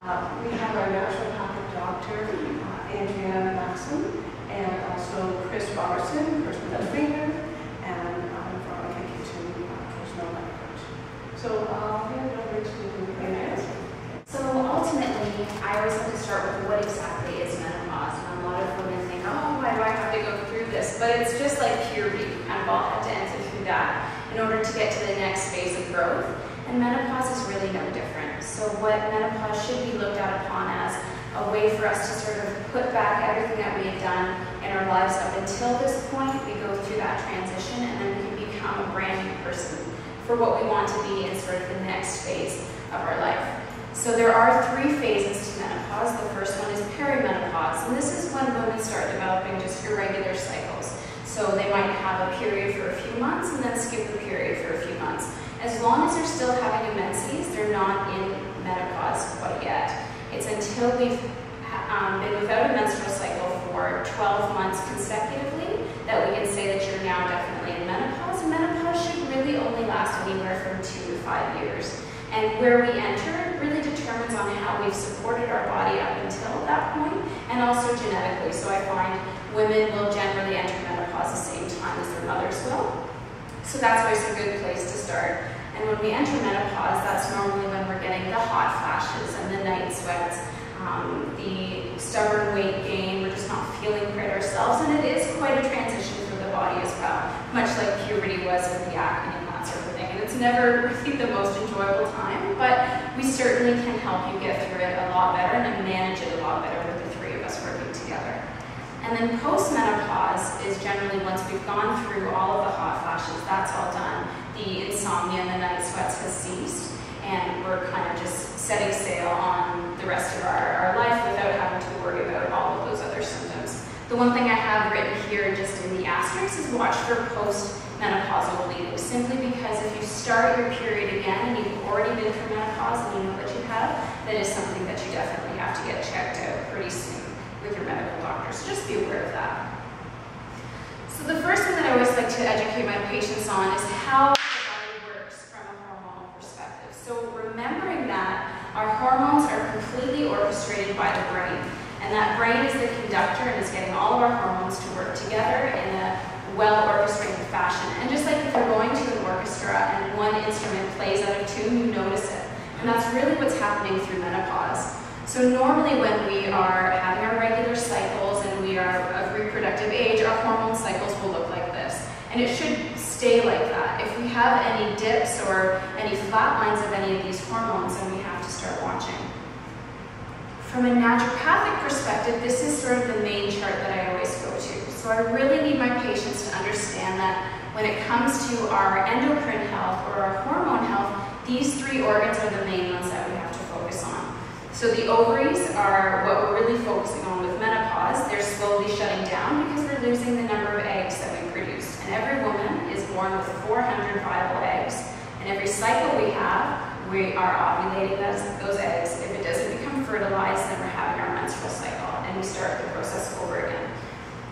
We have our naturopathic doctor, Andrea Maxim, and also Chris Robertson, personal trainer, and Veronica Kitchen, personal life coach. So I'll hand it over to Andrea. So ultimately, I always have to start with what exactly is menopause. And a lot of women think, oh, why do I have to go through this? But it's just like puberty. We kind of all have to enter through that in order to get to the next phase of growth. And menopause is really no different. So what menopause should be looked at upon as a way for us to sort of put back everything that we had done in our lives up until this point. We go through that transition and then we can become a brand new person for what we want to be in sort of the next phase of our life. So there are 3 phases to menopause. The first one is perimenopause, and this is when women start developing just irregular cycles. So they might have a period for a few months and then skip the period for a few months. As long as they're still having menses, they're not in menopause quite yet. It's until we've been without a menstrual cycle for 12 months consecutively that we can say that you're now definitely in menopause. And menopause should really only last anywhere from 2 to 5 years. And where we enter really determines on how we've supported our body up until that point, and also genetically. So I find women will generally enter menopause the same time as their mothers will. So that's always a good place to start. And when we enter menopause, that's normally when we're getting the hot flashes and the night sweats, the stubborn weight gain, we're just not feeling great ourselves, and it is quite a transition for the body as well, much like puberty was with the acne and that sort of thing. And it's never really the most enjoyable time, but we certainly can help you get through it a lot better and manage it a lot better with the 3 of us working together. And then post-menopause is generally once we've gone through all of the hot flashes, that's all done. The insomnia and the night sweats has ceased, and we're kind of just setting sail on the rest of our life without having to worry about all of those other symptoms. The one thing I have written here just in the asterisk is watch for post-menopausal bleeding, simply because if you start your period again and you've already been through menopause and you know that you have, that is something that you definitely have to get checked out pretty soon with your medical doctor, so just be aware of that. So the first thing that I always like to educate my patients on is how the body works from a hormonal perspective. So remembering that our hormones are completely orchestrated by the brain, and that brain is the conductor and is getting all of our hormones to work together in a well-orchestrated fashion. And just like if you're going to an orchestra and one instrument plays out of tune, you notice it. And that's really what's happening through menopause. So normally when we are having our regular cycles and we are of reproductive age, our hormone cycles will look like this. And it should stay like that. If we have any dips or any flat lines of any of these hormones, then we have to start watching. From a naturopathic perspective, this is sort of the main chart that I always go to. So I really need my patients to understand that when it comes to our endocrine health or our hormone health, these 3 organs are the main ones that we have to focus on. So the ovaries are what we're really focusing on with menopause. They're slowly shutting down because we're losing the number of eggs that we produce. And every woman is born with 400 viable eggs. And every cycle we have, we are ovulating those eggs. If it doesn't become fertilized, then we're having our menstrual cycle and we start the process over again.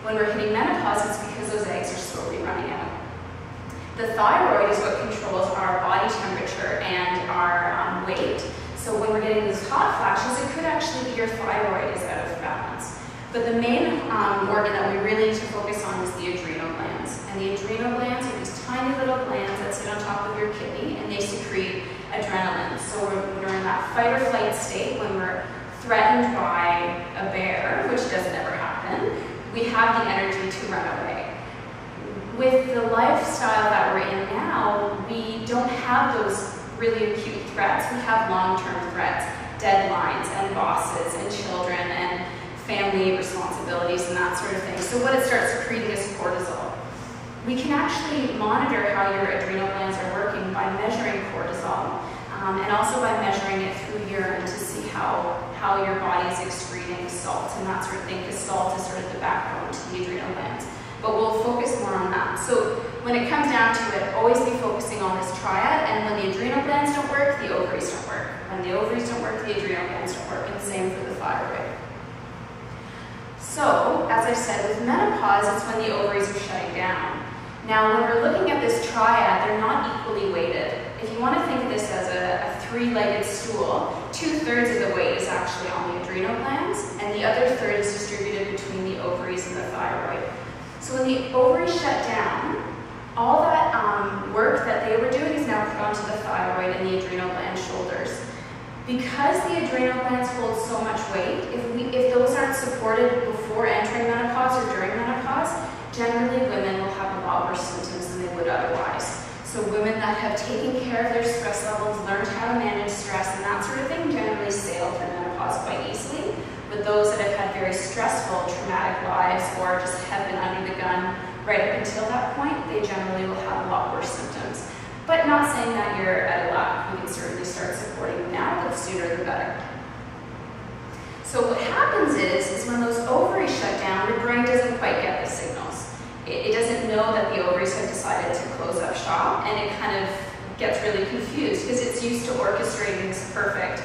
When we're hitting menopause, it's because those eggs are slowly running out. The thyroid is what controls our body temperature and our weight. So when we're getting these hot flashes, it could actually be your thyroid is out of balance. But the main organ that we really need to focus on is the adrenal glands. And the adrenal glands are these tiny little glands that sit on top of your kidney, and they secrete adrenaline. So when we're in that fight or flight state, when we're threatened by a bear, which doesn't ever happen, we have the energy to run away. With the lifestyle that we're in now, we don't have those really acute threats. We have long-term threats, deadlines and bosses and children and family responsibilities and that sort of thing. So what it starts secreting is cortisol. We can actually monitor how your adrenal glands are working by measuring cortisol and also by measuring it through urine to see how your body is excreting salt and that sort of thing, because salt is sort of the backbone to the adrenal glands. But we'll focus more on that. So when it comes down to it, always be focusing on this triad, and when the adrenal glands don't work, the ovaries don't work. When the ovaries don't work, the adrenal glands don't work, and the same for the thyroid. So, as I said, with menopause, it's when the ovaries are shutting down. Now, when we're looking at this triad, they're not equally weighted. If you want to think of this as a three-legged stool, 2/3 of the weight is actually on the adrenal glands, and the other third is distributed between the ovaries and the thyroid. So when the ovaries shut down, all that work that they were doing is now put onto the thyroid and the adrenal gland shoulders. Because the adrenal glands hold so much weight, if those aren't supported before entering menopause or during menopause, generally women will have a lot worse symptoms than they would otherwise. So women that have taken care of their stress levels, learned how to manage stress and that sort of thing, generally sail through menopause quite easily. But those that have had very stressful, traumatic lives or just have been under the gun right up until that point, they generally will have a lot worse symptoms. But not saying that you're out of luck. We can certainly start supporting them now, but the sooner the better. So what happens is when those ovaries shut down, the brain doesn't quite get the signals. It doesn't know that the ovaries have decided to close up shop, and it kind of gets really confused because it's used to orchestrating this perfect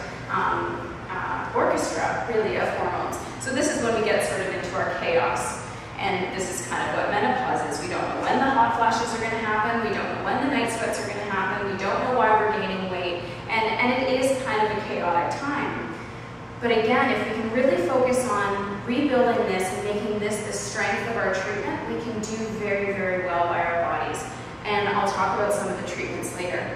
orchestra, really, of hormones. So this is when we get sort of into our chaos. And this is kind of what menopause is. We don't know when the hot flashes are going to happen. We don't know when the night sweats are going to happen. We don't know why we're gaining weight. And it is kind of a chaotic time. But again, if we can really focus on rebuilding this and making this the strength of our treatment, we can do very, very well by our bodies. And I'll talk about some of the treatments later.